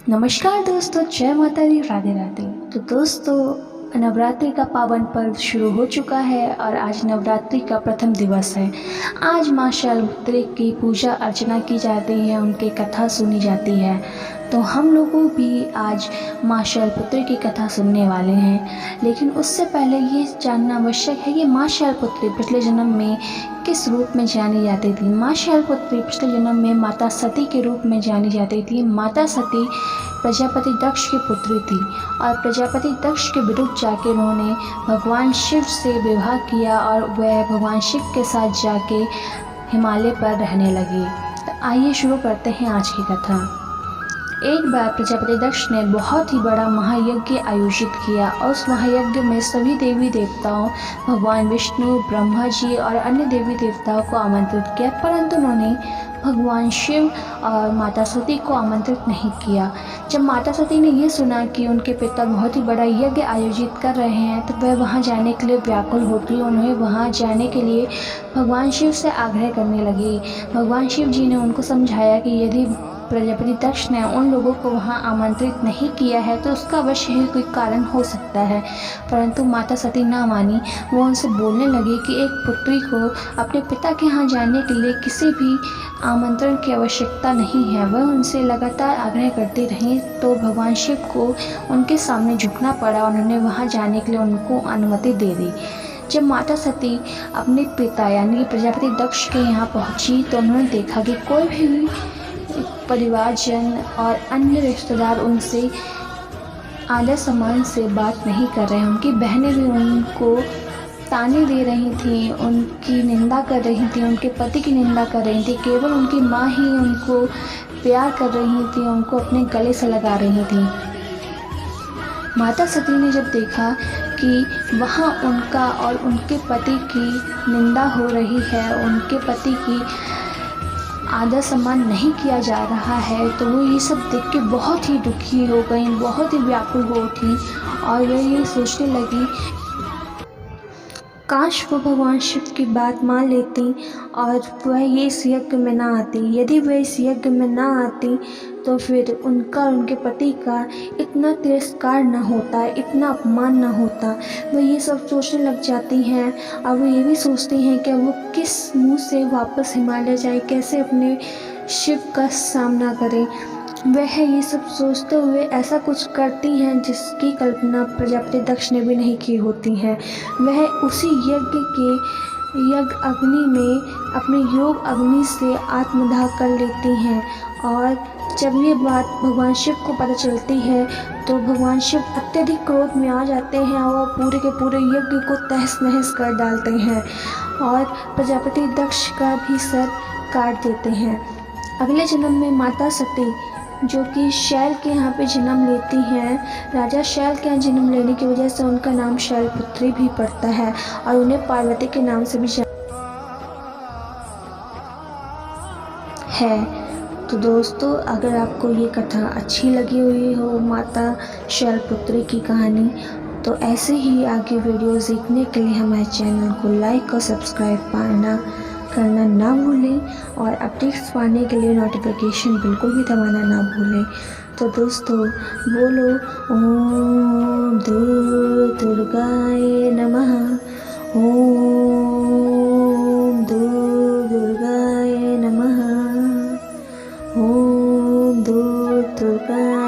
नमस्कार दोस्तों, जय माता दी, राधे राधे। तो दोस्तों, नवरात्रि का पावन पर्व शुरू हो चुका है और आज नवरात्रि का प्रथम दिवस है। आज माँ शैलपुत्री की पूजा अर्चना की जाती है, उनकी कथा सुनी जाती है। तो हम लोगों भी आज माँ शैलपुत्री की कथा सुनने वाले हैं। लेकिन उससे पहले ये जानना आवश्यक है कि माँ शैलपुत्री पिछले जन्म में किस रूप में जानी जाती थी। माँ शैलपुत्री पिछले जन्म में माता सती के रूप में जानी जाती थी। माता सती प्रजापति दक्ष की पुत्री थी और प्रजापति दक्ष के विरुद्ध जाके उन्होंने भगवान शिव से विवाह किया और वह भगवान शिव के साथ जाके हिमालय पर रहने लगी। तो आइए शुरू करते हैं आज की कथा। एक बार प्रजापति दक्ष ने बहुत ही बड़ा महायज्ञ आयोजित किया और उस महायज्ञ में सभी देवी देवताओं, भगवान विष्णु, ब्रह्मा जी और अन्य देवी देवताओं को आमंत्रित किया, परंतु उन्होंने भगवान शिव और माता सती को आमंत्रित नहीं किया। जब माता सती ने ये सुना कि उनके पिता बहुत ही बड़ा यज्ञ आयोजित कर रहे हैं तो वह वहाँ जाने के लिए व्याकुल होती। उन्हें वहाँ जाने के लिए भगवान शिव से आग्रह करने लगी। भगवान शिव जी ने उनको समझाया कि यदि प्रजापति दक्ष ने उन लोगों को वहाँ आमंत्रित नहीं किया है तो उसका अवश्य ही कोई कारण हो सकता है, परंतु माता सती ना मानी। वो उनसे बोलने लगी कि एक पुत्री को अपने पिता के यहाँ जाने के लिए किसी भी आमंत्रण की आवश्यकता नहीं है। वह उनसे लगातार आग्रह करती रही तो भगवान शिव को उनके सामने झुकना पड़ा। उन्होंने वहाँ जाने के लिए उनको अनुमति दे दी। जब माता सती अपने पिता यानी कि प्रजापति दक्ष के यहाँ पहुँची तो उन्होंने देखा कि कोई भी परिवारजन और अन्य रिश्तेदार उनसे आदर सम्मान से बात नहीं कर रहे हैं। उनकी बहनें भी उनको ताने दे रही थीं, उनकी निंदा कर रही थीं, उनके पति की निंदा कर रही थी। केवल उनकी माँ ही उनको प्यार कर रही थी, उनको अपने गले से लगा रही थी। माता सती ने जब देखा कि वहाँ उनका और उनके पति की निंदा हो रही है, उनके पति की आदर सम्मान नहीं किया जा रहा है, तो वो ये सब देख के बहुत ही दुखी हो गई, बहुत ही व्याकुल हो उठी और वह ये सोचने लगी काश वो भगवान शिव की बात मान लेती और वह ये इस यज्ञ में ना आती। यदि वह इस यज्ञ में ना आती तो फिर उनका और उनके पति का इतना तिरस्कार ना होता, इतना अपमान ना होता। वह ये सब सोचने लग जाती हैं और वो ये भी सोचती हैं कि वो किस मुंह से वापस हिमालय जाए, कैसे अपने शिव का सामना करें। वह ये सब सोचते हुए ऐसा कुछ करती हैं जिसकी कल्पना प्रजापति दक्ष ने भी नहीं की होती हैं। वह उसी यज्ञ अग्नि में अपने योग अग्नि से आत्मदाह कर लेती हैं और जब ये बात भगवान शिव को पता चलती है तो भगवान शिव अत्यधिक क्रोध में आ जाते हैं और पूरे के पूरे यज्ञ को तहस नहस कर डालते हैं और प्रजापति दक्ष का भी सर काट देते हैं। अगले जन्म में माता सती जो कि शैल के यहाँ पे जन्म लेती हैं, राजा शैल के यहाँ जन्म लेने की वजह से उनका नाम शैलपुत्री भी पड़ता है और उन्हें पार्वती के नाम से भी है। तो दोस्तों, अगर आपको ये कथा अच्छी लगी हुई हो, माता शैलपुत्री की कहानी, तो ऐसे ही आगे वीडियोस देखने के लिए हमारे चैनल को लाइक और सब्सक्राइब करना ना भूलें और अपडेट्स पाने के लिए नोटिफिकेशन बिल्कुल भी दबाना ना भूलें। तो दोस्तों, बोलो ओम दुर्गाय नमः, ओम दुर्गाय नमः, ओम दुर्गाय